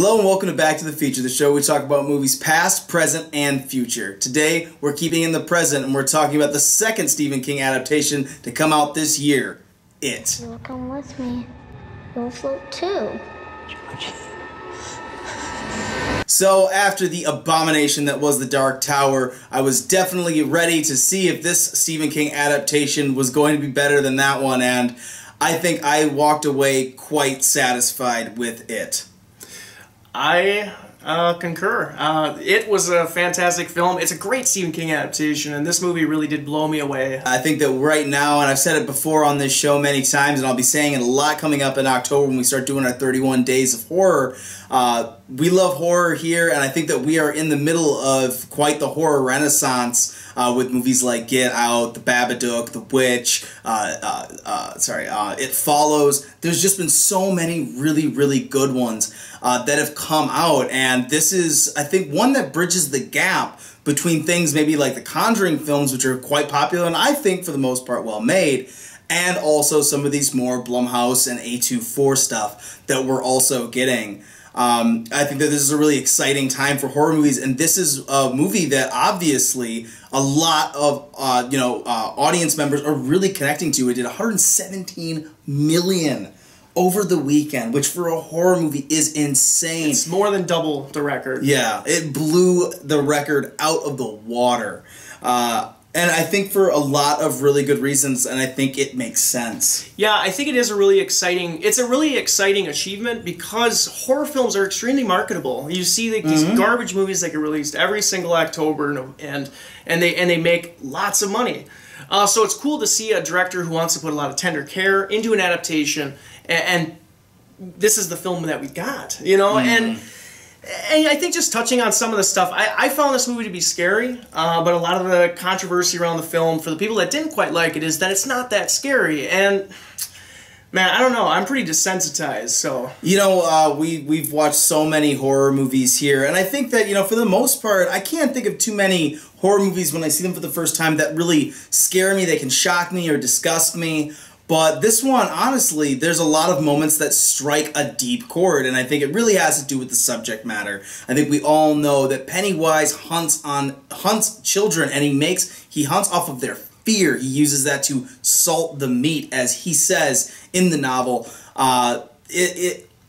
Hello and welcome to Back to the Feature, the show where we talk about movies past, present, and future. Today, we're keeping in the present and we're talking about the second Stephen King adaptation to come out this year, It. You'll come with me. You'll float too. George. So, after the abomination that was The Dark Tower, I was definitely ready to see if this Stephen King adaptation was going to be better than that one, and I think I walked away quite satisfied with it. I concur. It was a fantastic film. It's a great Stephen King adaptation, and this movie really did blow me away. I think that right now, and I've said it before on this show many times, and I'll be saying it a lot coming up in October when we start doing our 31 Days of Horror. We love horror here, and I think that we are in the middle of quite the horror renaissance with movies like Get Out, The Babadook, The Witch, It Follows. There's just been so many really, really good ones that have come out, and this is, I think, one that bridges the gap between things maybe like the Conjuring films, which are quite popular and I think for the most part well made, and also some of these more Blumhouse and A24 stuff that we're also getting. I think that this is a really exciting time for horror movies, and this is a movie that obviously a lot of audience members are really connecting to. It did 117 million over the weekend, which for a horror movie is insane. It's more than double the record. Yeah, it blew the record out of the water. And I think for a lot of really good reasons, and I think it makes sense. Yeah, I think it is a really exciting achievement because horror films are extremely marketable. You see these garbage movies that get released every single October, and they make lots of money. So it's cool to see a director who wants to put a lot of tender care into an adaptation, and this is the film that we got, you know? And I think just touching on some of the stuff, I found this movie to be scary, but a lot of the controversy around the film, for the people that didn't quite like it, is that it's not that scary. And, man, I don't know, I'm pretty desensitized, so... You know, we've watched so many horror movies here, and I think that, you know, for the most part, I can't think of too many horror movies when I see them for the first time that really scare me. They can shock me or disgust me. But this one, honestly, there's a lot of moments that strike a deep chord, and I think it really has to do with the subject matter. I think we all know that Pennywise hunts children, and he hunts off of their fear. He uses that to salt the meat, as he says in the novel. I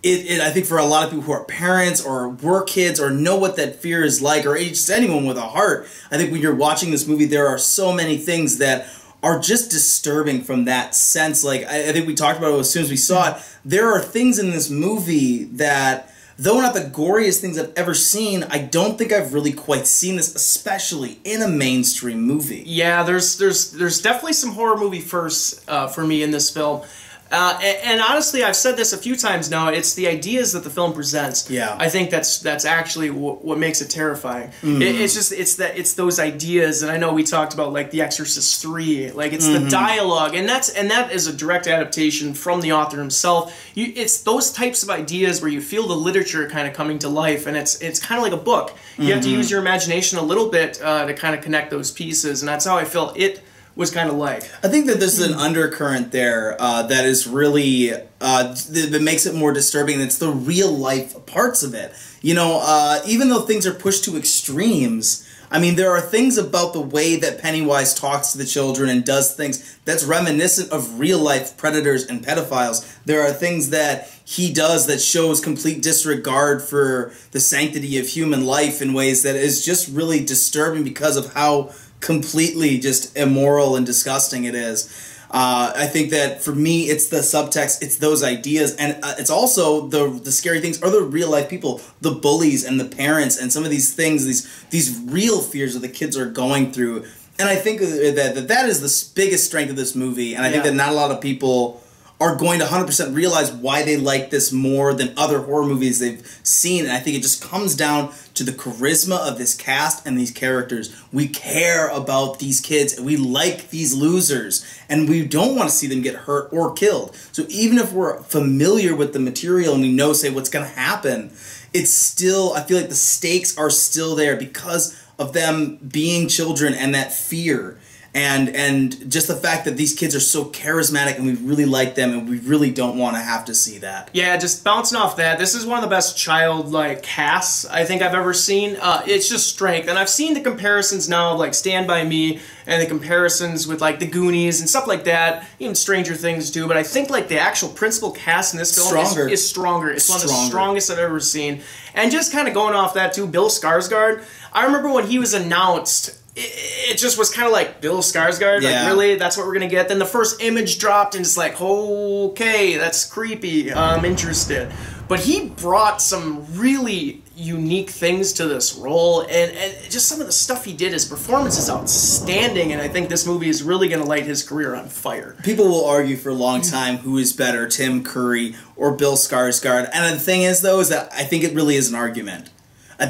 think for a lot of people who are parents or were kids or know what that fear is like, or just anyone with a heart, I think when you're watching this movie, there are so many things that are just disturbing from that sense. Like, I think we talked about it as soon as we saw it. There are things in this movie that, though not the goriest things I've ever seen, I don't think I've really quite seen this, especially in a mainstream movie. Yeah, there's definitely some horror movie firsts for me in this film. And honestly, I've said this a few times now, it's the ideas that the film presents. Yeah. I think that's actually what makes it terrifying. It's those ideas, and I know we talked about like The Exorcist 3, like it's the dialogue, and that is a direct adaptation from the author himself. It's those types of ideas where you feel the literature kind of coming to life, and it's kind of like a book. You have to use your imagination a little bit to kind of connect those pieces, and that's how I felt it was kind of like. I think that there's an undercurrent there that is really, that makes it more disturbing. It's the real life parts of it. You know, even though things are pushed to extremes, I mean, there are things about the way that Pennywise talks to the children and does things that's reminiscent of real life predators and pedophiles. There are things that he does that shows complete disregard for the sanctity of human life in ways that is just really disturbing because of how completely just immoral and disgusting it is. I think that for me, it's the subtext, it's those ideas, and it's also the scary things are the real life people, the bullies and the parents, and some of these things, these real fears that the kids are going through. And I think that is the biggest strength of this movie, and I think that not a lot of people are going to 100% realize why they like this more than other horror movies they've seen. And I think it just comes down to the charisma of this cast and these characters. We care about these kids, and we like these losers, and we don't want to see them get hurt or killed. So even if we're familiar with the material and we know, say, what's going to happen, it's still, I feel like the stakes are still there because of them being children and that fear. and just the fact that these kids are so charismatic and we really like them and we really don't want to have to see that. Yeah, just bouncing off that, this is one of the best childlike casts I think I've ever seen. It's just strength, and I've seen the comparisons now of like Stand By Me and the comparisons with like the Goonies and stuff like that, even Stranger Things too, but I think like the actual principal cast in this film is stronger. It's one of the strongest I've ever seen. And just kind of going off that too, Bill Skarsgård, I remember when he was announced, it just was kind of like, Bill Skarsgård? Yeah. Like, really? That's what we're going to get? Then the first image dropped, and it's like, okay, that's creepy. I'm interested. But he brought some really unique things to this role, and just some of the stuff he did, his performance is outstanding, and I think this movie is really going to light his career on fire. People will argue for a long time who is better, Tim Curry or Bill Skarsgård, and the thing is, though, is that I think it really is an argument.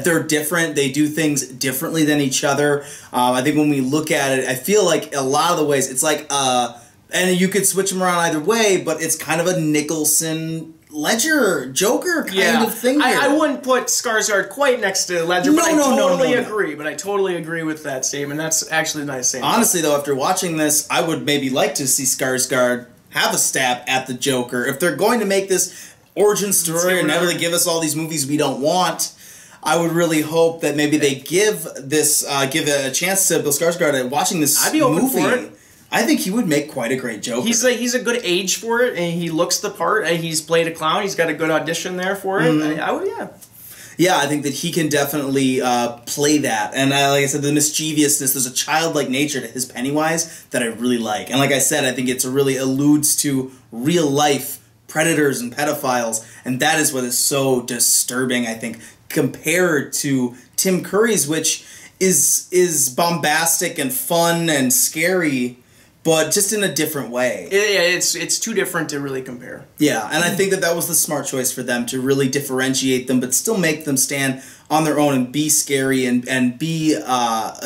They're different. They do things differently than each other. I think when we look at it, I feel like a lot of the ways, it's like, and you could switch them around either way, but it's kind of a Nicholson Ledger Joker kind of thing here. I wouldn't put Skarsgård quite next to Ledger, but I totally agree. But I totally agree with that statement. That's actually a nice statement. Honestly, though, after watching this, I would maybe like to see Skarsgård have a stab at the Joker. If they're going to make this origin story and never really give us all these movies we don't want, I would really hope that maybe they give a chance to Bill Skarsgård at watching this movie. I'd be open for it. I think he would make quite a great Joker. He's a good age for it, and he looks the part. And he's played a clown. He's got a good audition there for it. I would, yeah. Yeah, I think that he can definitely play that. And like I said, the mischievousness, there's a childlike nature to his Pennywise that I really like. And like I said, I think it really alludes to real life predators and pedophiles, and that is what is so disturbing, I think, compared to Tim Curry's, which is bombastic and fun and scary, but just in a different way. Yeah, it's too different to really compare. Yeah, and I think that was the smart choice for them, to really differentiate them, but still make them stand on their own and be scary and be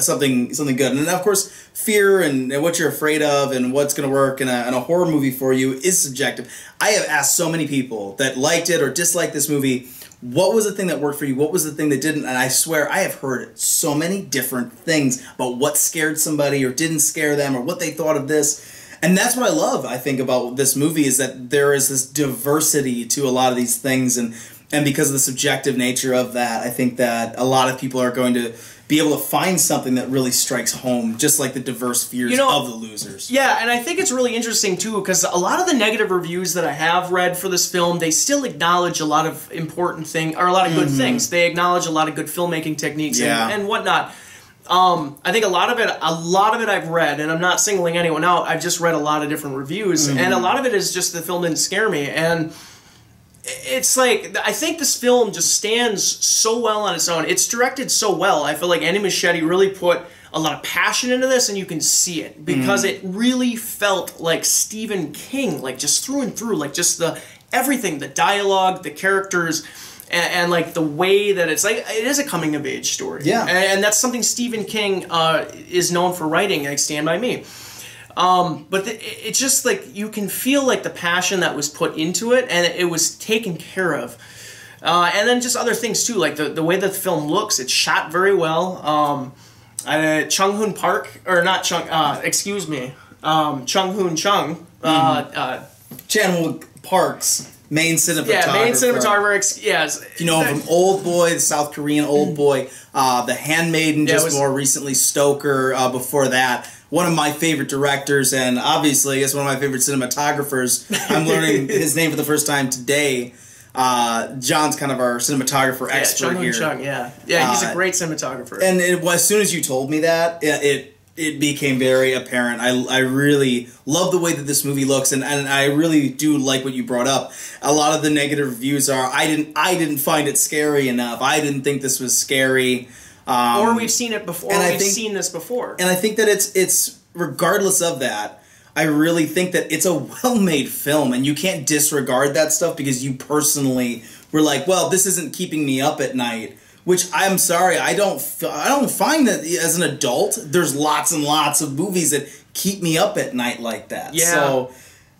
something good. And of course, fear and what you're afraid of and what's going to work in a horror movie for you is subjective. I have asked so many people that liked it or disliked this movie, what was the thing that worked for you? What was the thing that didn't? And I swear, I have heard so many different things about what scared somebody or didn't scare them or what they thought of this. And that's what I love, I think, about this movie, is that there is this diversity to a lot of these things. And because of the subjective nature of that, I think that a lot of people are going to be able to find something that really strikes home, just like the diverse fears of the losers. Yeah, and I think it's really interesting, too, because a lot of the negative reviews that I have read for this film, they still acknowledge a lot of important things, or a lot of good things. They acknowledge a lot of good filmmaking techniques and whatnot. I think a lot of it I've read, and I'm not singling anyone out, I've just read a lot of different reviews, and a lot of it is just the film didn't scare me, and it's like, I think this film just stands so well on its own. It's directed so well. I feel like Andy Muschietti really put a lot of passion into this, and you can see it, because it really felt like Stephen King, like just through and through, like just everything, the dialogue, the characters, and like the way that it's like, it is a coming of age story. Yeah. And that's something Stephen King is known for writing, like Stand By Me. But it's just like, you can feel like the passion that was put into it, and it was taken care of. And then just other things too, like the way that the film looks, it's shot very well. Chung-Hoon Park, or not Chung, excuse me, Chung-Hoon Chung. Chan-wook Park's main cinematographer. Yeah, main cinematographer, yes. You know him from Old Boy, the South Korean Old Boy, The Handmaiden, just more recently, Stoker, before that. One of my favorite directors, and obviously, I guess one of my favorite cinematographers. I'm learning his name for the first time today. John's kind of our cinematographer expert here. Yeah, he's a great cinematographer. And as soon as you told me that, it became very apparent. I really love the way that this movie looks, and I really do like what you brought up. A lot of the negative reviews are, I didn't find it scary enough. I didn't think this was scary. Or we've seen it before. We've seen this before. And I think that it's regardless of that, I really think that it's a well-made film, and you can't disregard that stuff because you personally were like, well, this isn't keeping me up at night. Which, I'm sorry, I don't find that as an adult. There's lots and lots of movies that keep me up at night like that. Yeah. So,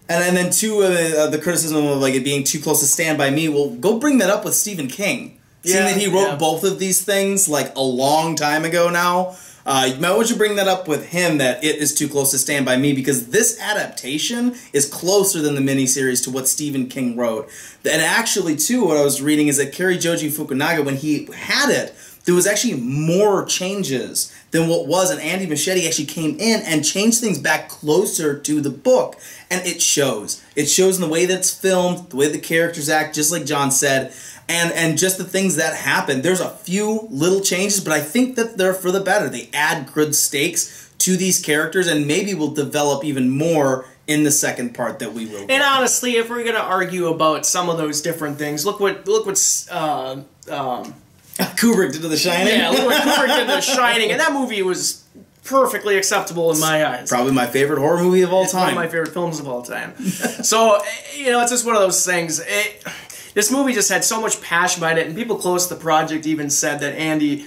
and then too, the criticism of like it being too close to Stand By Me. Well, go bring that up with Stephen King. Seeing that he wrote both of these things like a long time ago now, You might want to bring that up with him, that it is too close to Stand By Me, because this adaptation is closer than the miniseries to what Stephen King wrote. And actually, too, what I was reading is that Kari Joji Fukunaga, when he had it, there was actually more changes than what was, and Andy Muschietti actually came in and changed things back closer to the book, and it shows. It shows in the way that it's filmed, the way the characters act, just like John said, and just the things that happen. There's a few little changes, but I think that they're for the better. They add good stakes to these characters, and maybe we'll develop even more in the second part that we will. And honestly, if we're gonna argue about some of those different things, look what Kubrick did to The Shining? Yeah, look what Kubrick did to The Shining, and that movie was perfectly acceptable in my eyes. Probably my favorite horror movie of all time. One of my favorite films of all time. So, you know, it's just one of those things. This movie just had so much passion behind it, and people close to the project even said that Andy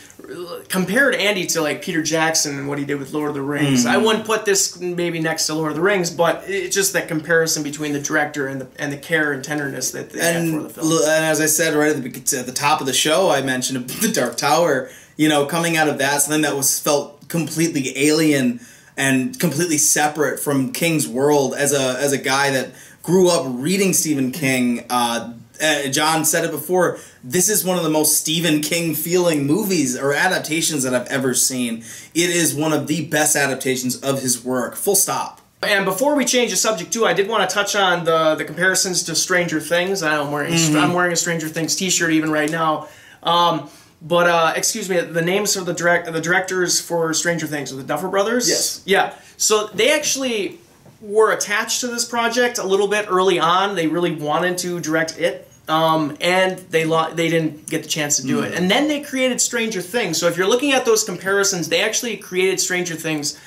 compared Andy to like Peter Jackson and what he did with Lord of the Rings. I wouldn't put this maybe next to Lord of the Rings, but it's just that comparison between the director and the care and tenderness that they had for the film. And as I said right at the top of the show, I mentioned The Dark Tower. You know, coming out of that, something that felt completely alien and completely separate from King's world. As a guy that grew up reading Stephen King. John said it before, this is one of the most Stephen King feeling movies or adaptations that I've ever seen. It is one of the best adaptations of his work, full stop. And before we change the subject too, I did want to touch on the comparisons to Stranger Things. I'm wearing a Stranger Things t-shirt even right now. Excuse me, the names of the directors for Stranger Things are the Duffer Brothers? Yes. Yeah. So they actually were attached to this project a little bit early on. They really wanted to direct it, and they didn't get the chance to do it. And then they created Stranger Things. So if you're looking at those comparisons, they actually created Stranger Things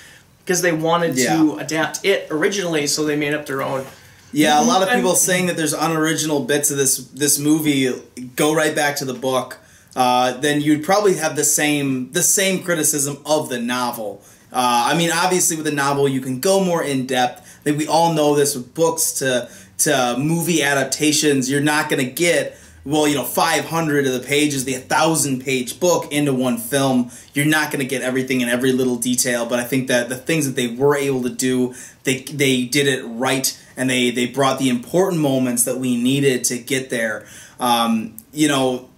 because they wanted to adapt it originally, so they made up their own. Yeah, a lot of people saying that there's unoriginal bits of this movie go right back to the book. Then you'd probably have the same criticism of the novel. I mean, obviously with the novel you can go more in depth. I think we all know this with books to movie adaptations. You're not going to get, well, you know, 500 of the pages, the 1,000-page book into one film. You're not going to get everything in every little detail, but I think that the things that they were able to do, they did it right, and they brought the important moments that we needed to get there. You know,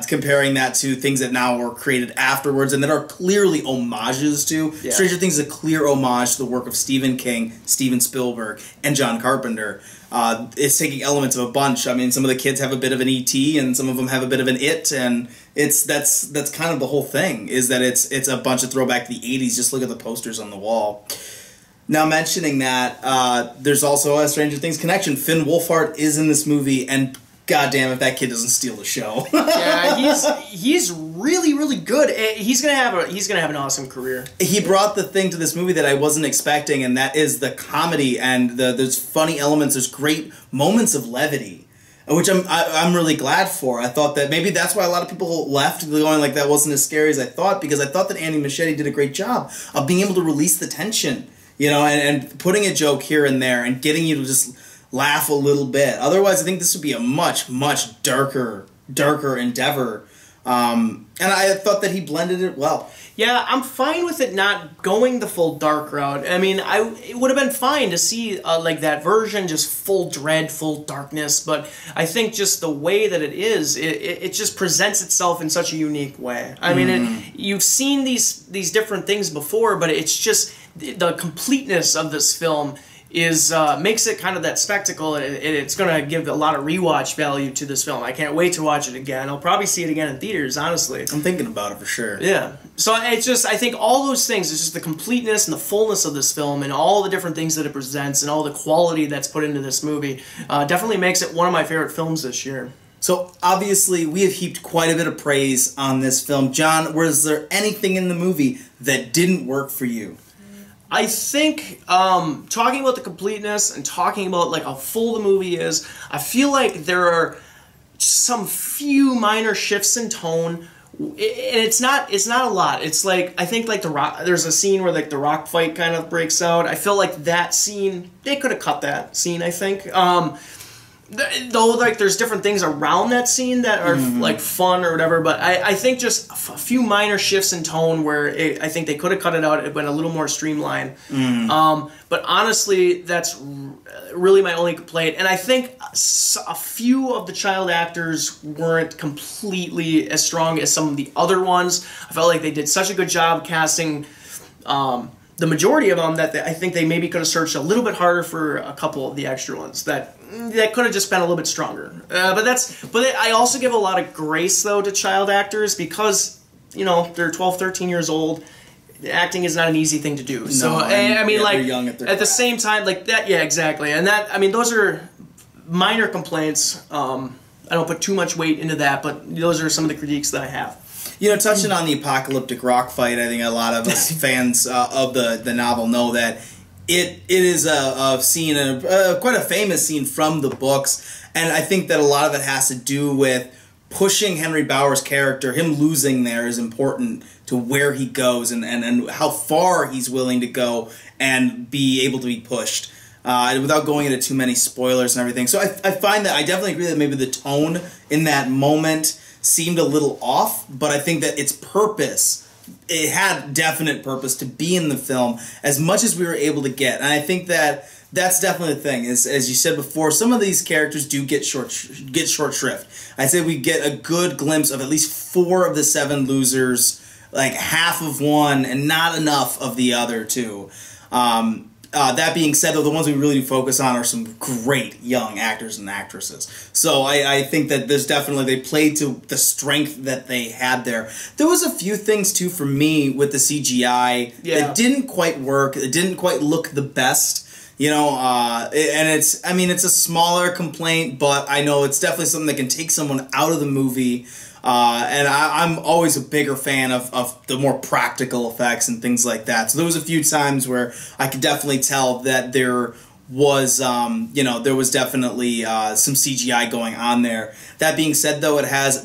comparing that to things that now were created afterwards and that are clearly homages to. Yeah. Stranger Things is a clear homage to the work of Stephen King, Steven Spielberg, and John Carpenter. It's taking elements of a bunch. I mean, some of the kids have a bit of an E.T. and some of them have a bit of an It, and that's kind of the whole thing, is that it's a bunch of throwback to the 80s. Just look at the posters on the wall. Now, mentioning that, there's also a Stranger Things connection. Finn Wolfhard is in this movie, and goddamn if that kid doesn't steal the show. Yeah, he's really, really good. He's gonna have an awesome career. He brought the thing to this movie that I wasn't expecting, and that is the comedy and there's funny elements. There's great moments of levity, which I'm really glad for. I thought that maybe that's why a lot of people left going like that wasn't as scary as I thought, because I thought that Andy Muschietti did a great job of being able to release the tension, you know, and putting a joke here and there and getting you to just laugh a little bit. Otherwise, I think this would be a much, much darker endeavor. And I thought that he blended it well. Yeah, I'm fine with it not going the full dark route. I mean, it would have been fine to see like that version, just full dread, full darkness. But I think just the way that it is, it just presents itself in such a unique way. I mean, you've seen these different things before, but it's just the completeness of this film makes it kind of that spectacle. It's going to give a lot of rewatch value to this film. I can't wait to watch it again. I'll probably see it again in theaters, honestly. I'm thinking about it for sure. Yeah. So it's just, I think all those things, it's just the completeness and the fullness of this film and all the different things that it presents and all the quality that's put into this movie definitely makes it one of my favorite films this year. So, obviously, we have heaped quite a bit of praise on this film. John, was there anything in the movie that didn't work for you? I think talking about the completeness and talking about like how full the movie is, I feel like there are some few minor shifts in tone, and it's not a lot. It's like, I think like there's a scene where like the rock fight kind of breaks out. I feel like that scene, they could have cut that scene, I think. though, like, there's different things around that scene that are like fun or whatever, but I think just a few minor shifts in tone where I think they could have cut it out. It went a little more streamlined. But honestly, that's really my only complaint. And I think a few of the child actors weren't completely as strong as some of the other ones. I felt like they did such a good job casting the majority of them that I think they maybe could have searched a little bit harder for a couple of the extra ones that could have just been a little bit stronger. But I also give a lot of grace though to child actors because, you know, they're 12, 13 years old. Acting is not an easy thing to do. So I mean, like, young at the same time, like that, yeah, exactly. And that, I mean, those are minor complaints. I don't put too much weight into that, but those are some of the critiques that I have. You know, touching on the apocalyptic rock fight, I think a lot of us fans of the novel know that it is a scene, quite a famous scene from the books, and I think that a lot of it has to do with pushing Henry Bauer's character. Him losing there is important to where he goes and how far he's willing to go and be able to be pushed. Without going into too many spoilers and everything. So I find that I definitely agree that maybe the tone in that moment seemed a little off, but I think that its purpose, it had definite purpose to be in the film as much as we were able to get. And I think that that's definitely the thing. Is, as you said before, some of these characters do get short shrift. I'd say we get a good glimpse of at least 4 of the 7 losers, like half of one, and not enough of the other 2. That being said, though, the ones we really do focus on are some great young actors and actresses. So I think that there's definitely, they played to the strength that they had there. There was a few things, too, for me with the CGI that didn't quite work. It didn't quite look the best. You know, and it's, I mean, it's a smaller complaint, but I know it's definitely something that can take someone out of the movie. And I'm always a bigger fan of the more practical effects and things like that. So there was a few times where I could definitely tell that there was, you know, there was definitely some CGI going on there. That being said, though, it has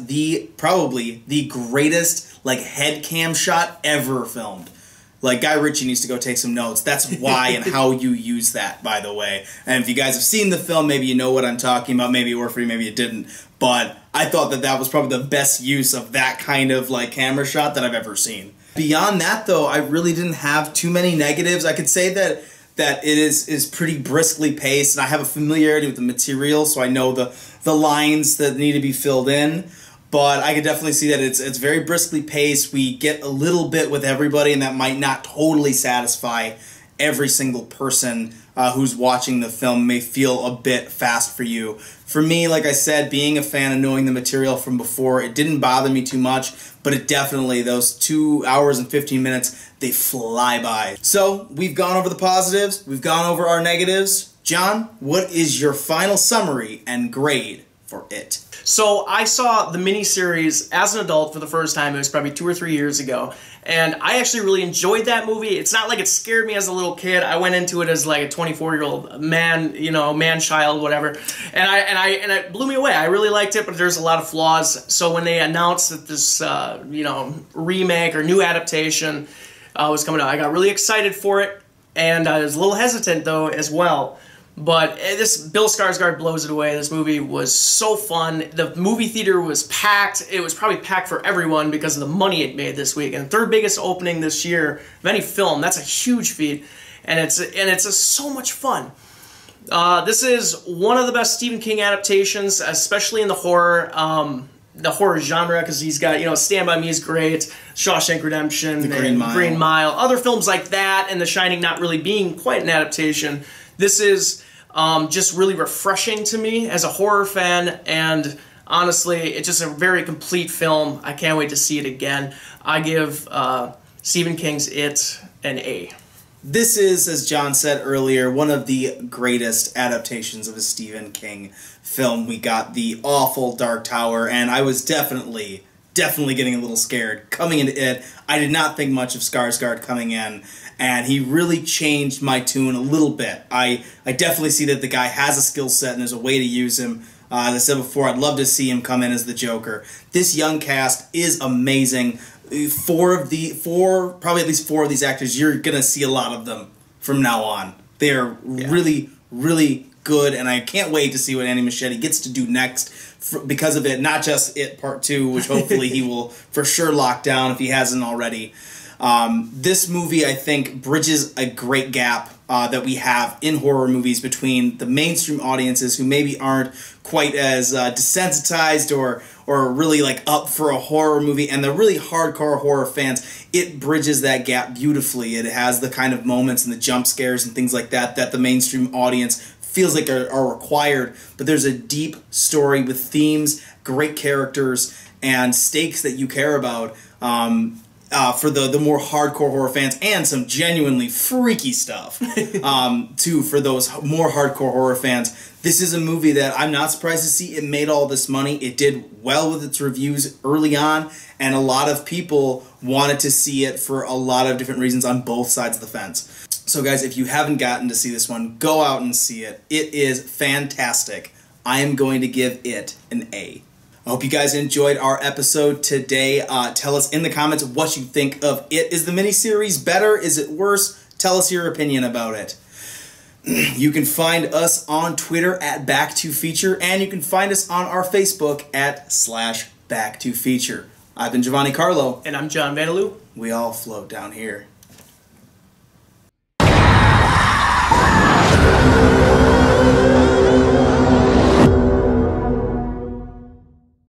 probably the greatest, like, head cam shot ever filmed. Like, Guy Ritchie needs to go take some notes. That's why and how you use that, by the way. And if you guys have seen the film, maybe you know what I'm talking about. Maybe it worked for you, maybe it didn't. But I thought that that was probably the best use of that kind of, like, camera shot that I've ever seen. Beyond that, though, I really didn't have too many negatives. I could say that it is pretty briskly paced, and I have a familiarity with the material, so I know the lines that need to be filled in. But I could definitely see that it's very briskly paced. We get a little bit with everybody, and that might not totally satisfy every single person who's watching the film. May feel a bit fast for you. For me, like I said, being a fan and knowing the material from before, it didn't bother me too much, but it definitely, those 2 hours and 15 minutes, they fly by. So, we've gone over the positives, we've gone over our negatives. John, what is your final summary and grade for it? So I saw the miniseries as an adult for the first time. It was probably 2 or 3 years ago, and I actually really enjoyed that movie. It's not like it scared me as a little kid. I went into it as like a 24-year-old man, you know, man-child, whatever, and it blew me away. I really liked it, but there's a lot of flaws. So when they announced that this, you know, remake or new adaptation was coming out, I got really excited for it, and I was a little hesitant though as well. But this, Bill Skarsgård blows it away. This movie was so fun. The movie theater was packed. It was probably packed for everyone because of the money it made this week. And 3rd biggest opening this year of any film. That's a huge feat. And it's so much fun. This is one of the best Stephen King adaptations, especially in the horror genre, because he's got, you know, Stand By Me is great, Shawshank Redemption, The Green Mile, other films like that, and The Shining not really being quite an adaptation. This is just really refreshing to me as a horror fan, and honestly, it's just a very complete film. I can't wait to see it again. I give Stephen King's It an A. This is, as John said earlier, one of the greatest adaptations of a Stephen King film. We got the awful Dark Tower, and I was definitely getting a little scared coming into it. I did not think much of Skarsgård coming in, and he really changed my tune a little bit. I definitely see that the guy has a skill set and there's a way to use him. As I said before, I'd love to see him come in as the Joker. This young cast is amazing. Probably at least 4 of these actors, you're going to see a lot of them from now on. They're really, really good, and I can't wait to see what Andy Muschietti gets to do next because of it. Not just It Part 2, which hopefully he will for sure lock down if he hasn't already. This movie, I think, bridges a great gap that we have in horror movies between the mainstream audiences who maybe aren't quite as desensitized or really like up for a horror movie, and the really hardcore horror fans. It bridges that gap beautifully. It has the kind of moments and the jump scares and things like that that the mainstream audience feels like are required, but there's a deep story with themes, great characters, and stakes that you care about. For the more hardcore horror fans, and some genuinely freaky stuff, too, for those more hardcore horror fans. This is a movie that I'm not surprised to see it made all this money. It did well with its reviews early on, and a lot of people wanted to see it for a lot of different reasons on both sides of the fence. So guys, if you haven't gotten to see this one, go out and see it. It is fantastic. I am going to give it an A. I hope you guys enjoyed our episode today. Tell us in the comments what you think of it. Is the miniseries better? Is it worse? Tell us your opinion about it. You can find us on Twitter at BacktoFeature, and you can find us on our Facebook at /BacktoFeature. I've been Giovanni Carlo. And I'm John Vandeloo. We all float down here.